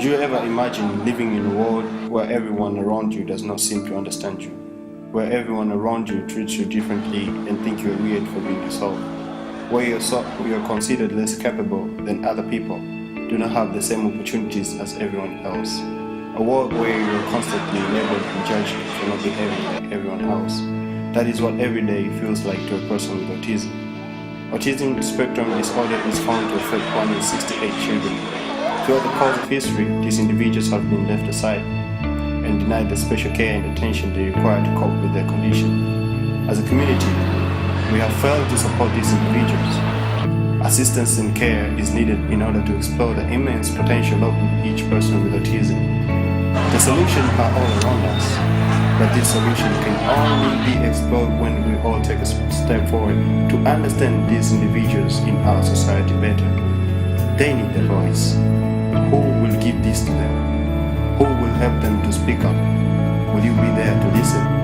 Could you ever imagine living in a world where everyone around you does not seem to understand you? Where everyone around you treats you differently and think you're weird for being yourself? Where you're considered less capable than other people, do not have the same opportunities as everyone else? A world where you're constantly labeled and judged for not behaving like everyone else. That is what every day feels like to a person with autism. Autism spectrum disorder is found to affect 1 in 68 children. Throughout the course of history, these individuals have been left aside and denied the special care and attention they require to cope with their condition. As a community, we have failed to support these individuals. Assistance and care is needed in order to explore the immense potential of each person with autism. The solutions are all around us, but this solution can only be explored when we all take a step forward to understand these individuals in our society better. They need a voice. Who will give this to them? Who will help them to speak up? Will you be there to listen?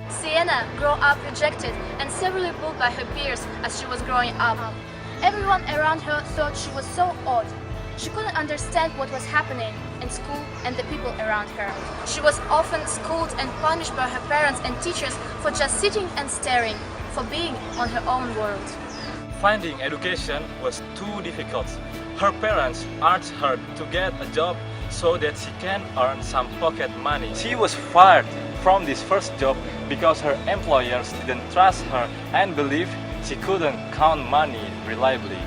Sienna grew up rejected and severely bullied by her peers as she was growing up. Everyone around her thought she was so odd. She couldn't understand what was happening in school and the people around her. She was often scolded and punished by her parents and teachers for just sitting and staring, for being on her own world. Finding education was too difficult. Her parents urged her to get a job so that she can earn some pocket money. She was fired from this first job because her employers didn't trust her and believed she couldn't count money reliably.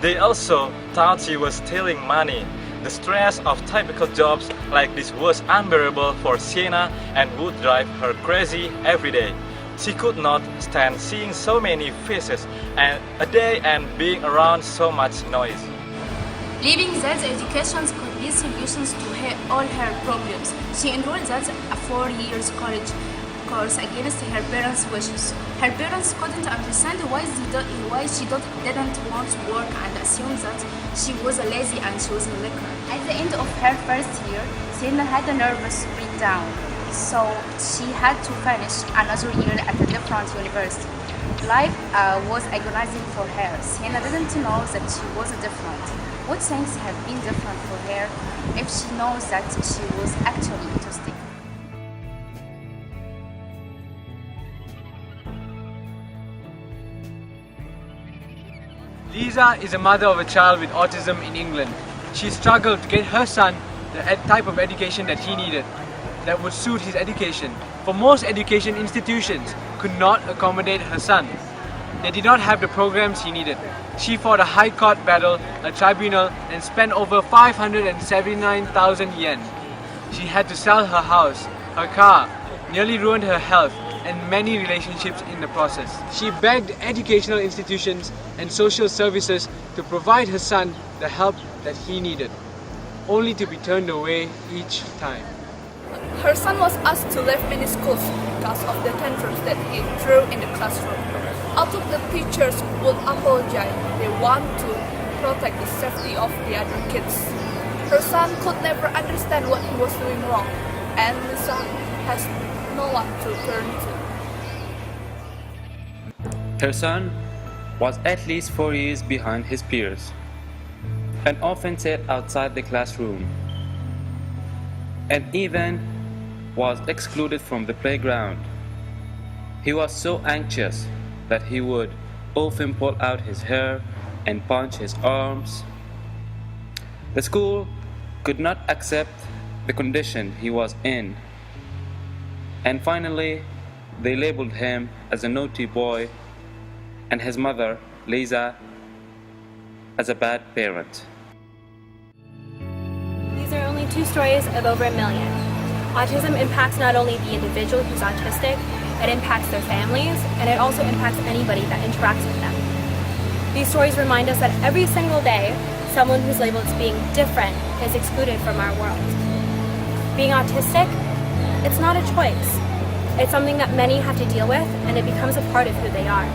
They also thought she was stealing money. The stress of typical jobs like this was unbearable for Sienna and would drive her crazy every day. She could not stand seeing so many faces a day and being around so much noise. Believing that the education could be solutions to all her problems, she enrolled at a 4 years college course against her parents' wishes. Her parents couldn't understand why she didn't want to work and assumed that she was lazy and she was a licker. At the end of her first year, Sienna had a nervous breakdown, so she had to finish another year at a different university. Life was agonizing for her. Sienna didn't know that she was different. Would things have been different for her if she knows that she was actually autistic? Lisa is a mother of a child with autism in England. She struggled to get her son the type of education that he needed, that would suit his education. For most education institutions could not accommodate her son. They did not have the programs he needed. She fought a high court battle, a tribunal, and spent over 579,000 yen. She had to sell her house, her car, nearly ruined her health, and many relationships in the process. She begged educational institutions and social services to provide her son the help that he needed, only to be turned away each time. Her son was asked to leave many schools because of the tantrums that he threw in the classroom. Although the teachers would apologize, they want to protect the safety of the other kids. Her son could never understand what he was doing wrong, and Lisa has no one to turn to. Her son was at least 4 years behind his peers and often sat outside the classroom and even was excluded from the playground. He was so anxious that he would often pull out his hair and punch his arms. The school could not accept the condition he was in, and finally they labeled him as a naughty boy and his mother, Lisa, as a bad parent. These are only 2 stories of over 1 million. Autism impacts not only the individual who's autistic, it impacts their families, and it also impacts anybody that interacts with them. These stories remind us that every single day, someone who's labeled as being different is excluded from our world. Being autistic, it's not a choice. It's something that many have to deal with, and it becomes a part of who they are.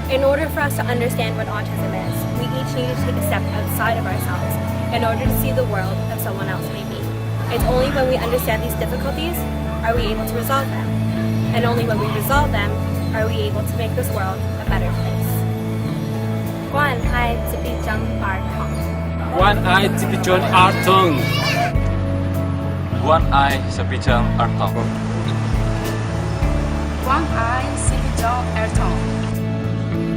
In order for us to understand what autism is, we each need to take a step outside of ourselves in order to see the world as someone else may be. It's only when we understand these difficulties are we able to resolve them. And only when we resolve them are we able to make this world a better place. One eye to be jung our tongue. One eye to be John our tongue. One eye sebijang artong. One eye, sipijang ertong.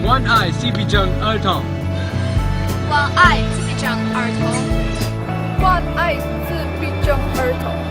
One eye si be John our tongue. One eye, sipijang ertong. One eye, 自闭症儿童。